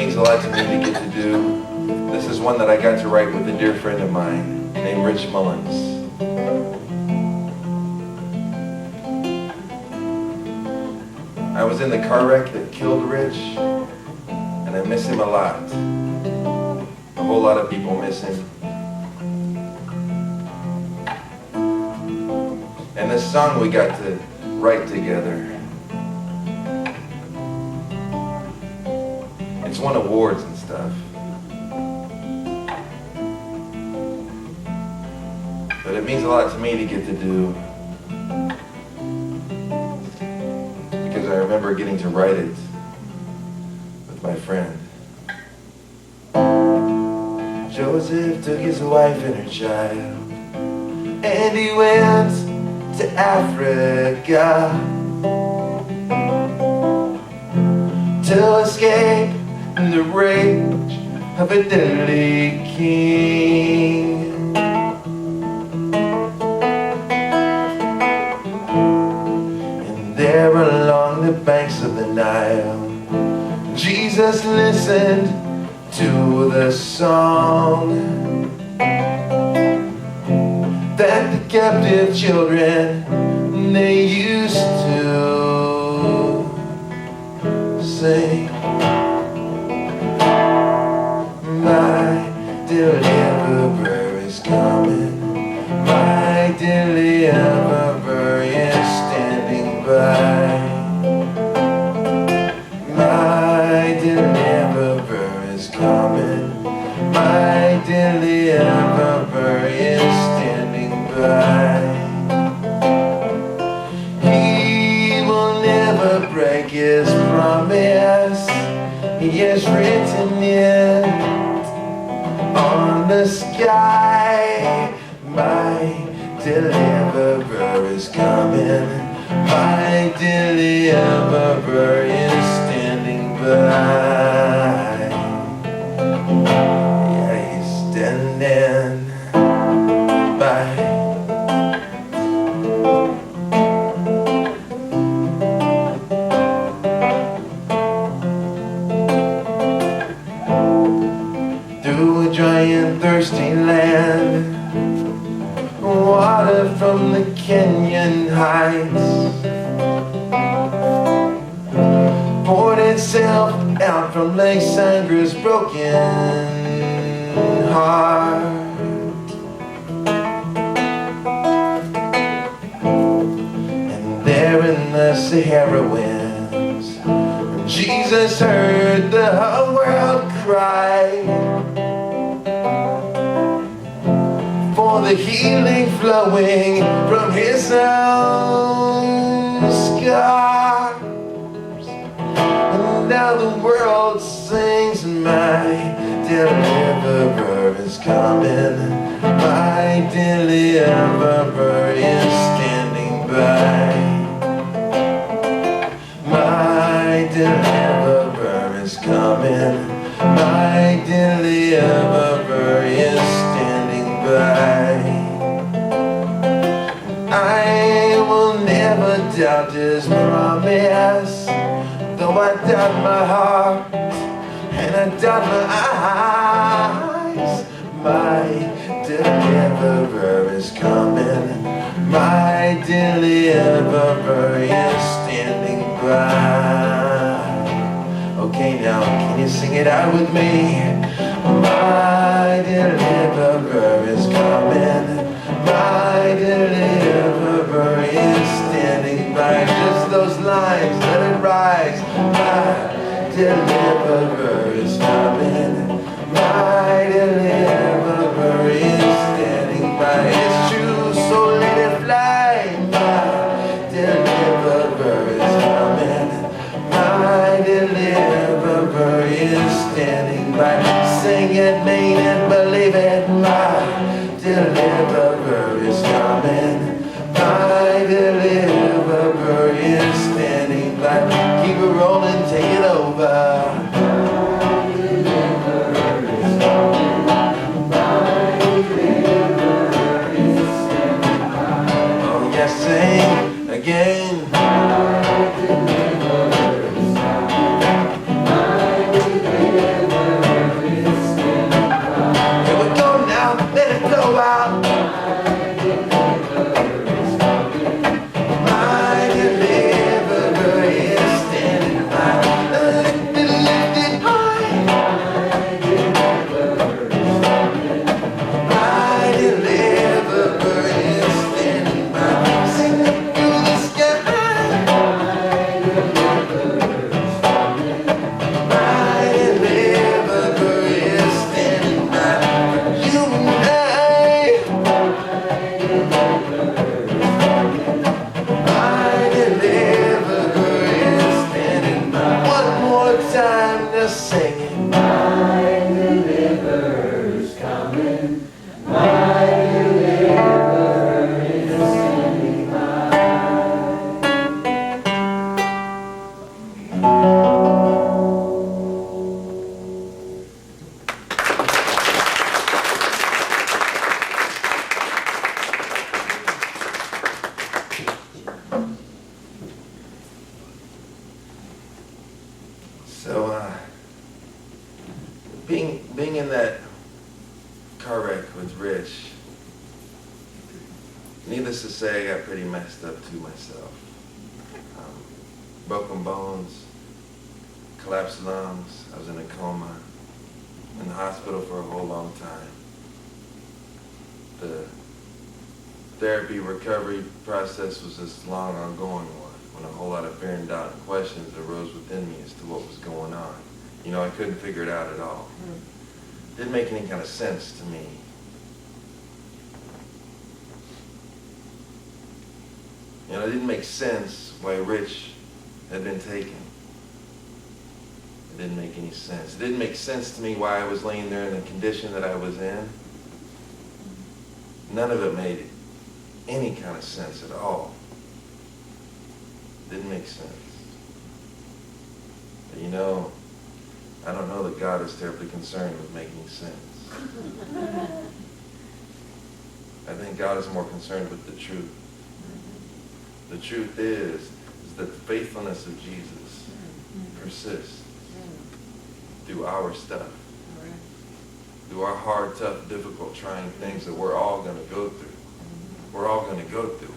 means a lot to me to get to do. This is one that I got to write with a dear friend of mine named Rich Mullins. I was in the car wreck that killed Rich, and I miss him a lot. A whole lot of people miss him. And this song we got to write together. It's won awards and stuff. But it means a lot to me to get to do, because I remember getting to write it with my friend. Joseph took his wife and her child, and he went to Africa to escape the rage of a deadly king. And there along the banks of the Nile, Jesus listened to the song that the captive children, they used to sing. My deliverer is coming, my deliverer is standing by. My deliverer is coming, my deliverer is standing by. He will never break his promise, he has written it on the sky. My deliverer is coming, my deliverer is standing by. Yeah, he's standing by. Through a dry and thirsty land, water from the Kenyan heights poured itself out from Lake Sandra's broken heart. And there in the Sahara winds, Jesus heard the whole world cry for the healing flowing from his own scars. And now the world sings, my deliverer is coming, my deliverer is standing by. My deliverer is coming, my deliverer is standing by. I will never doubt his promise, though I doubt my heart and I doubt my eyes. My deliverer is coming, my deliverer is standing by. Okay, now can you sing it out with me? My deliverer is coming, my deliverer is standing by. Just those lines, let it rise. My deliverer is coming, my deliverer is standing by. It's true, so let it fly. My deliverer is coming, my deliverer is standing by. Sing it, mean it, believe it. My deliverer is coming, my deliverer is standing by. Keep it rolling, take it over. Oh yes, sing again. car wreck with Rich. Needless to say, I got pretty messed up too myself. Broken bones, collapsed lungs, I was in a coma, in the hospital for a whole long time. The therapy recovery process was this long ongoing one, when a whole lot of fear and doubt and questions arose within me as to what was going on. You know, I couldn't figure it out at all. It didn't make any kind of sense to me. You know, it didn't make sense why Rich had been taken. It didn't make any sense. It didn't make sense to me why I was laying there in the condition that I was in. None of it made any kind of sense at all. It didn't make sense. But you know, I don't know that God is terribly concerned with making sense. I think God is more concerned with the truth. The truth is that the faithfulness of Jesus persists through our stuff, through our hard, tough, difficult, trying things that we're all going to go through. We're all going to go through it.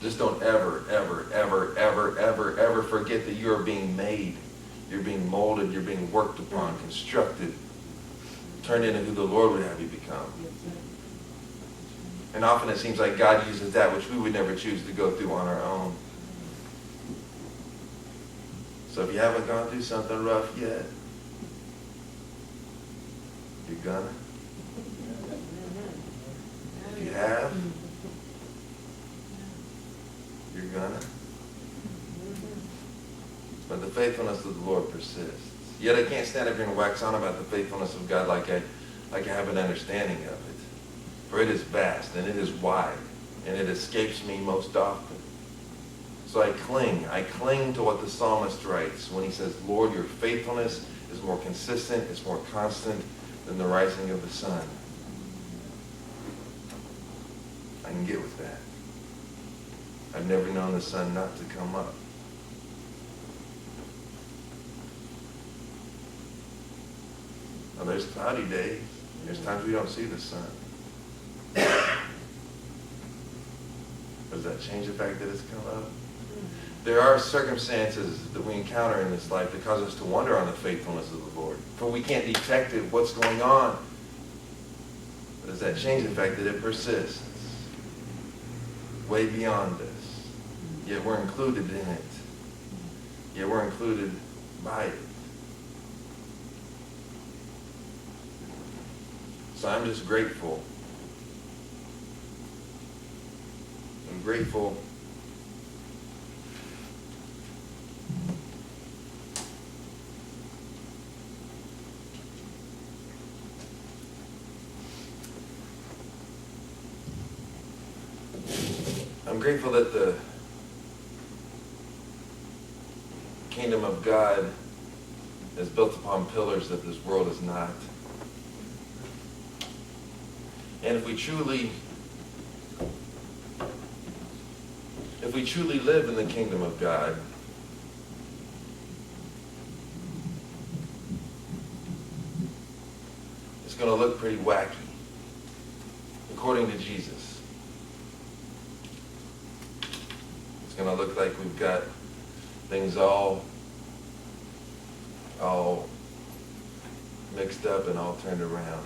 Just don't ever, ever, ever, ever, ever, ever forget that you're being made. You're being molded. You're being worked upon, constructed, turned into who the Lord would have you become. And often it seems like God uses that which we would never choose to go through on our own. So if you haven't gone through something rough yet, you're gonna. If you have, you're gonna. But the faithfulness of the Lord persists. Yet I can't stand up here and wax on about the faithfulness of God like I have an understanding of it. For it is vast, and it is wide, and it escapes me most often. So I cling to what the psalmist writes when he says, Lord, your faithfulness is more consistent, it's more constant than the rising of the sun. I can get with that. I've never known the sun not to come up. Now there's cloudy days. There's times we don't see the sun. Does that change the fact that it's come up? There are circumstances that we encounter in this life that cause us to wonder on the faithfulness of the Lord. For we can't detect it, what's going on. But does that change the fact that it persists? Way beyond us. Yet we're included in it. Yet we're included by it. So I'm just grateful. I'm grateful that the kingdom of God is built upon pillars that this world is not. And if we truly live in the kingdom of God, it's going to look pretty wacky, according to Jesus. It's going to look like we've got things all mixed up and all turned around.